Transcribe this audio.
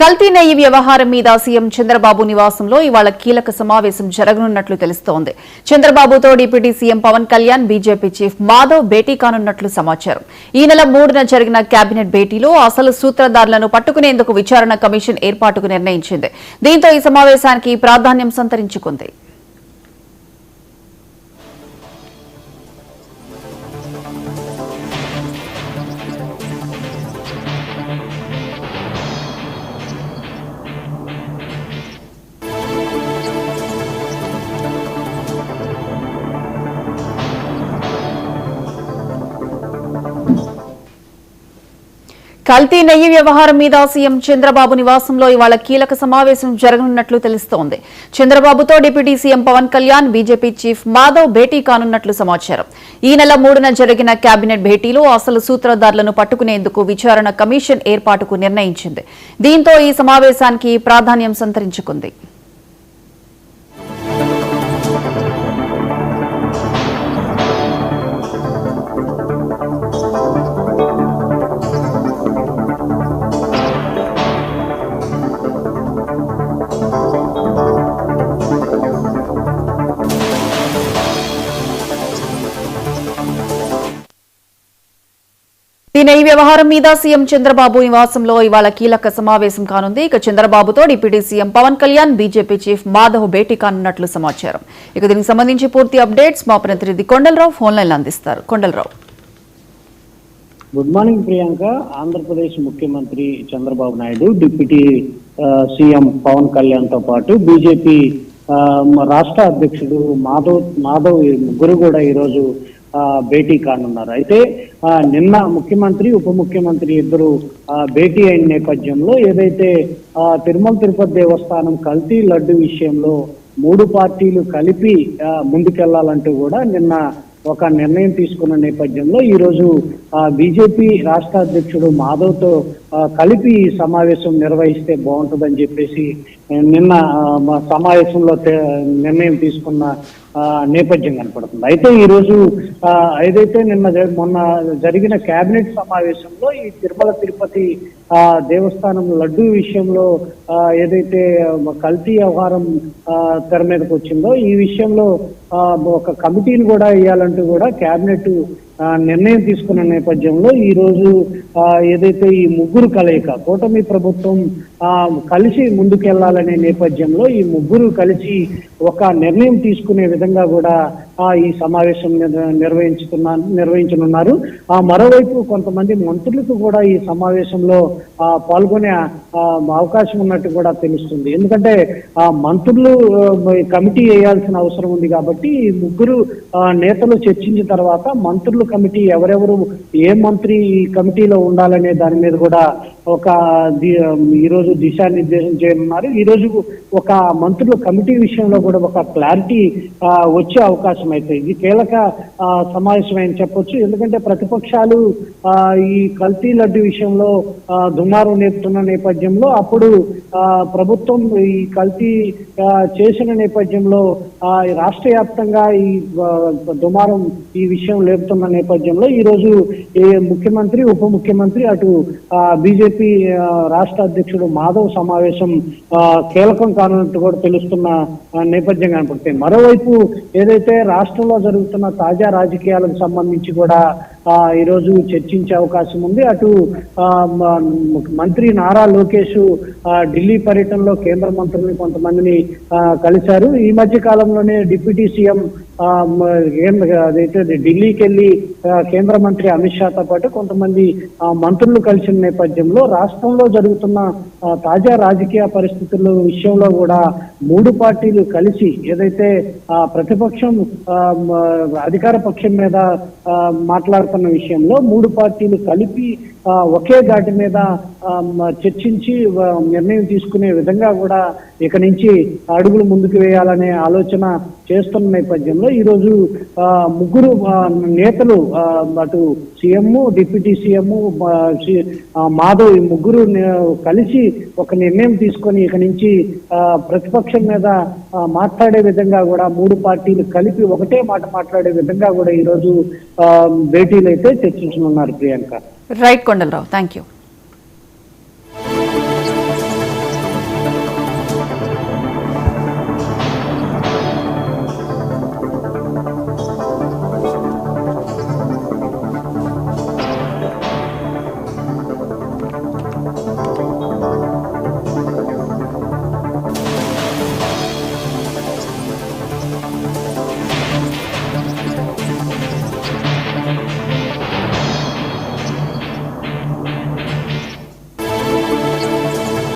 కల్తీ నెయ్యి వ్యవహారం మీద సీఎం చంద్రబాబు నివాసంలో ఇవాళ కీలక సమావేశం జరగనున్నట్లు తెలుస్తోంది. చంద్రబాబుతో deputy CM Pawan Kalyan, BJP chief Madhav భేటీ కానున్నట్లు సమాచారం. ఈ నెల 3న జరిగిన కేబినెట్ భేటీలో అసలు సూత్రధారులను పట్టుకునేందుకు విచారణ కమిషన్ ఏర్పాటుకు నిర్ణయించింది. దీంతో ఈ సమావేశానికి ప్రాధాన్యం సంతరించుకుంది. కల్తీ నెయ్యి వ్యవహారం మీద సీఎం చంద్రబాబు నివాసంలో ఇవాళ కీలక సమావేశం జరగనున్నట్లు తెలుస్తోంది. చంద్రబాబుతో deputy CM Pawan Kalyan, BJP chief Madhav భేటీ కానున్నట్లు సమాచారం. ఈ నెల 3న జరిగిన కేబినెట్ భేటీలో అసలు సూత్రధారులను పట్టుకునేందుకు విచారణ కమిషన్ ఏర్పాటుకు నిర్ణయించింది. దీంతో ఈ సమావేశానికి ప్రాధాన్యం సంతరించుకుంది. ఈ నెయ్యి వ్యవహారం మీద సీఎం చంద్రబాబు నివాసంలో ఇవాళ కీలక సమావేశం కానుంది. ఇక చంద్రబాబుతో deputy CM Pawan Kalyan, BJP chief Madhav భేటీ కానున్నట్లు సమాచారం. ఇక దీనికి సంబంధించి పూర్తి అప్డేట్స్ మా ప్రతినిధి కొండలరావు ఫోన్ లైన్ అందిస్తారు. Kondalarao, good morning Priyanka. ఆంధ్రప్రదేశ్ ముఖ్యమంత్రి చంద్రబాబు నాయుడు, డిప్యూటీ సీఎం పవన్ కళ్యాణ్ తో పాటు బీజేపీ రాష్ట్ర అధ్యక్షుడు మాధవ్ ముగ్గురు కూడా ఈరోజు భేటీ కానున్నారు. అయితే నిన్న ముఖ్యమంత్రి, ఉప ముఖ్యమంత్రి ఇద్దరు భేటీ అయిన నేపథ్యంలో ఏదైతే తిరుమల తిరుపతి దేవస్థానం కల్తీ లడ్డు విషయంలో 3 పార్టీలు కలిపి ముందుకెళ్లాలంటూ కూడా నిన్న ఒక నిర్ణయం తీసుకున్న నేపథ్యంలో ఈరోజు బీజేపీ రాష్ట్ర అధ్యక్షుడు మాధవ్తో కలిపి సమావేశం నిర్వహిస్తే బాగుంటుందని చెప్పేసి నిన్న సమావేశంలో నిర్ణయం తీసుకున్న నేపథ్యం కనపడుతుంది. అయితే ఈరోజు ఏదైతే మొన్న జరిగిన కేబినెట్ సమావేశంలో ఈ తిరుమల తిరుపతి దేవస్థానం లడ్డు విషయంలో ఏదైతే కల్తీ వ్యవహారం తెర మీదకి వచ్చిందో ఈ విషయంలో ఒక కమిటీని కూడా వేయాలంటూ కూడా కేబినెట్ నిర్ణయం తీసుకున్న నేపథ్యంలో ఈ రోజు ఏదైతే ఈ ముగ్గురు కలయిక, కూటమి ప్రభుత్వం కలిసి ముందుకెళ్లాలనే నేపథ్యంలో ఈ ముగ్గురు కలిసి ఒక నిర్ణయం తీసుకునే విధంగా కూడా ఈ సమావేశం నిర్వహించనున్నారు. మరోవైపు కొంతమంది మంత్రులకు కూడా ఈ సమావేశంలో పాల్గొనే అవకాశం ఉన్నట్టు కూడా తెలుస్తుంది. ఎందుకంటే మంత్రులు కమిటీ వేయాల్సిన అవసరం ఉంది కాబట్టి ఈ ముగ్గురు నేతలు చర్చించిన తర్వాత మంత్రులు కమిటీ ఎవరెవరు ఏ మంత్రి ఈ కమిటీలో ఉండాలనే దాని మీద కూడా ఈరోజు దిశానిర్దేశం చేయనున్నారు. ఈరోజు ఒక మంత్రుల కమిటీ విషయంలో కూడా ఒక క్లారిటీ వచ్చే అవకాశం అయితే ఇది కీలక సమావేశం అని చెప్పొచ్చు. ఎందుకంటే ప్రతిపక్షాలు ఈ కల్తీ లడ్డు విషయంలో దుమారం నేపుతున్న నేపథ్యంలో అప్పుడు ప్రభుత్వం ఈ కల్తీ చేసిన నేపథ్యంలో రాష్ట్ర వ్యాప్తంగా ఈ దుమారం ఈ విషయం లేపుతున్న నేపథ్యంలో ఈరోజు ముఖ్యమంత్రి, ఉప ముఖ్యమంత్రి, అటు బీజేపీ రాష్ట్ర అధ్యక్షుడు మాధవ్ సమావేశం కీలకం కానున్నట్టు కూడా తెలుస్తున్న నేపథ్యం కనపడుతుంది. మరోవైపు ఏదైతే రాష్ట్రంలో జరుగుతున్న తాజా రాజకీయాలకు సంబంధించి కూడా ఈరోజు చర్చించే అవకాశం ఉంది. అటు మంత్రి నారా లోకేష్ ఢిల్లీ పర్యటనలో కేంద్ర మంత్రుల్ని కొంతమందిని కలిశారు. ఈ మధ్య కాలంలోనే డిప్యూటీ సీఎం అదైతే ఢిల్లీకి వెళ్ళి కేంద్ర మంత్రి అమిత్ షాతో పాటు కొంతమంది మంత్రులు కలిసిన నేపథ్యంలో రాష్ట్రంలో జరుగుతున్న తాజా రాజకీయ పరిస్థితుల విషయంలో కూడా 3 పార్టీలు కలిసి ఏదైతే ప్రతిపక్షం అధికార పక్షం మీద మాట్లాడుతున్న విషయంలో 3 పార్టీలు కలిపి ఒకే ఘాటి మీద చర్చించి నిర్ణయం తీసుకునే విధంగా కూడా ఇక నుంచి అడుగులు ముందుకు వేయాలనే ఆలోచన చేస్తున్న నేపథ్యంలో ఈరోజు ముగ్గురు నేతలు, అటు సీఎం, డిప్యూటీ సీఎం, మాధవ్, ఈ ముగ్గురు కలిసి ఒక నిర్ణయం తీసుకొని ఇక నుంచి ప్రతిపక్షం మీద మాట్లాడే విధంగా కూడా 3 పార్టీలు కలిపి ఒకటే మాట మాట్లాడే విధంగా కూడా ఈరోజు భేటీలు అయితే చర్చించనున్నారు Priyanka. Right Kondalarao, thank you.